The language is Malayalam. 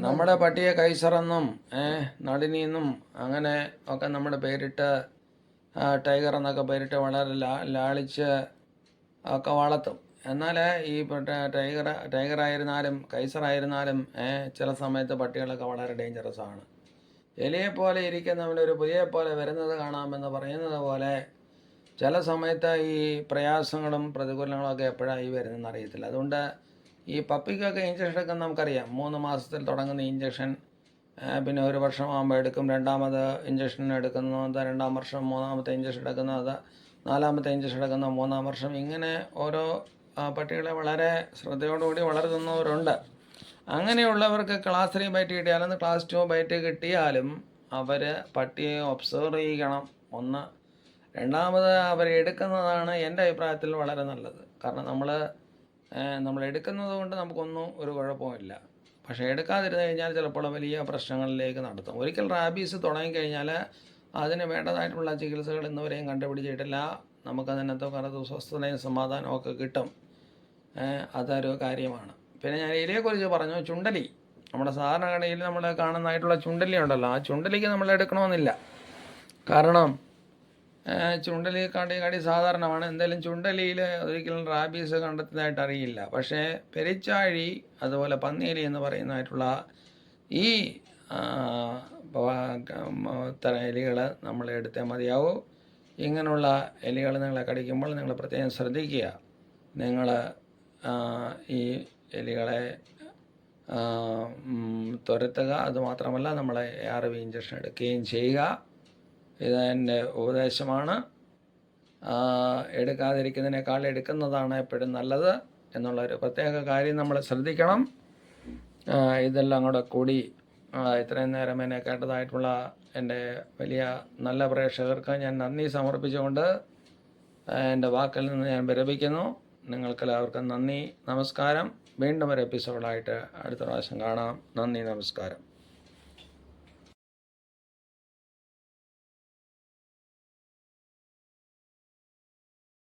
നമ്മുടെ പട്ടിയെ കൈസറെന്നും നളിനിയെന്നും അങ്ങനെ ഒക്കെ നമ്മുടെ പേരിട്ട് ടൈഗർ എന്നൊക്കെ പേരിട്ട് വളരെ ലാളിച്ച് ഒക്കെ വളർത്തും. എന്നാൽ ഈ ടൈഗറായിരുന്നാലും കൈസറായിരുന്നാലും ചില സമയത്ത് പട്ടികളൊക്കെ വളരെ ഡേഞ്ചറസ് ആണ്. എലിയെപ്പോലെ ഇരിക്കുന്നവനൊരു പുലിയെപ്പോലെ വരുന്നത് കാണാമെന്ന് പറയുന്നത് പോലെ ചില സമയത്ത് ഈ പ്രയാസങ്ങളും പ്രതികൂലങ്ങളൊക്കെ എപ്പോഴായി വരുന്നതെന്ന് അറിയത്തില്ല. അതുകൊണ്ട് ഈ പപ്പിക്കൊക്കെ ഇഞ്ചക്ഷൻ എടുക്കുന്ന നമുക്കറിയാം. 3 മാസത്തിൽ തുടങ്ങുന്ന ഇഞ്ചക്ഷൻ, പിന്നെ 1 വർഷമാകുമ്പോൾ എടുക്കും. രണ്ടാമത് ഇഞ്ചക്ഷൻ എടുക്കുന്നത് 2-ാം വർഷം, 3-ാമത്തെ ഇഞ്ചക്ഷൻ എടുക്കുന്നത് 4-ാമത്തെ ഇഞ്ചക്ഷൻ എടുക്കുന്ന 3-ാം വർഷം. ഇങ്ങനെ ഓരോ പട്ടികളെ വളരെ ശ്രദ്ധയോടുകൂടി വളർത്തുന്നവരുണ്ട്. അങ്ങനെയുള്ളവർക്ക് ക്ലാസ് 3 ബൈറ്റ് കിട്ടിയാലും ക്ലാസ് 2 ബൈറ്റ് കിട്ടിയാലും അവർ പട്ടിയെ ഒബ്സർവ് ചെയ്യണം. ഒന്ന്. രണ്ടാമത് അവരെടുക്കുന്നതാണ് എൻ്റെ അഭിപ്രായത്തിൽ വളരെ നല്ലത്. കാരണം നമ്മൾ എടുക്കുന്നത് കൊണ്ട് നമുക്കൊന്നും ഒരു കുഴപ്പമില്ല. പക്ഷേ എടുക്കാതിരുന്നു കഴിഞ്ഞാൽ ചിലപ്പോൾ വലിയ പ്രശ്നങ്ങളിലേക്ക് നടത്തും. ഒരിക്കൽ റാബീസ് തുടങ്ങിക്കഴിഞ്ഞാൽ അതിന് വേണ്ടതായിട്ടുള്ള ചികിത്സകൾ ഇന്നുവരെയും കണ്ടുപിടിച്ചിട്ടില്ല. നമുക്കതിനകത്ത് കുറച്ച് സ്വസ്ഥതയും സമാധാനവും ഒക്കെ കിട്ടും. അതൊരു കാര്യമാണ്. പിന്നെ ഞാൻ എലിയെക്കുറിച്ച് പറഞ്ഞു. ചുണ്ടലി, നമ്മുടെ സാധാരണഗതിയിൽ നമ്മൾ കാണുന്നതായിട്ടുള്ള ചുണ്ടലി ഉണ്ടല്ലോ, ആ ചുണ്ടലിക്ക് നമ്മൾ എടുക്കണമെന്നില്ല. കാരണം ചുണ്ടലിക്കാട്ടി സാധാരണമാണ്. എന്തായാലും ചുണ്ടലിയിൽ ഒരിക്കലും റാബീസ് കണ്ടെത്തുന്നതായിട്ട് അറിയില്ല. പക്ഷേ പെരിച്ചാഴി, അതുപോലെ പന്നിയെലി എന്ന് പറയുന്നതായിട്ടുള്ള ഈ തരം എലികൾ നമ്മൾ എടുത്തേ മതിയാവൂ. ഇങ്ങനെയുള്ള എലികൾ നിങ്ങളെ കടിക്കുമ്പോൾ നിങ്ങൾ പ്രത്യേകം ശ്രദ്ധിക്കുക. നിങ്ങൾ ഈ എലികളെ തുരത്തുക. അതുമാത്രമല്ല, നമ്മൾ ARV ഇഞ്ചക്ഷൻ എടുക്കുകയും ചെയ്യുക. ഇത് എൻ്റെ ഉപദേശമാണ്. എടുക്കാതിരിക്കുന്നതിനേക്കാൾ എടുക്കുന്നതാണ് എപ്പോഴും നല്ലത് എന്നുള്ളൊരു പ്രത്യേക കാര്യം നമ്മൾ ശ്രദ്ധിക്കണം. ഇതെല്ലാം കൂടെ കൂടി ഇത്രയും നേരം എന്നെ കേട്ടതായിട്ടുള്ള എൻ്റെ വലിയ നല്ല പ്രേക്ഷകർക്ക് ഞാൻ നന്ദി സമർപ്പിച്ചുകൊണ്ട് എൻ്റെ വാക്കിൽ നിന്ന് ഞാൻ വിരമിക്കുന്നു. നിങ്ങൾക്കെല്ലാവർക്കും നന്ദി, നമസ്കാരം. വീണ്ടും ഒരു എപ്പിസോഡായിട്ട് അടുത്ത പ്രാവശ്യം കാണാം. നന്ദി, നമസ്കാരം.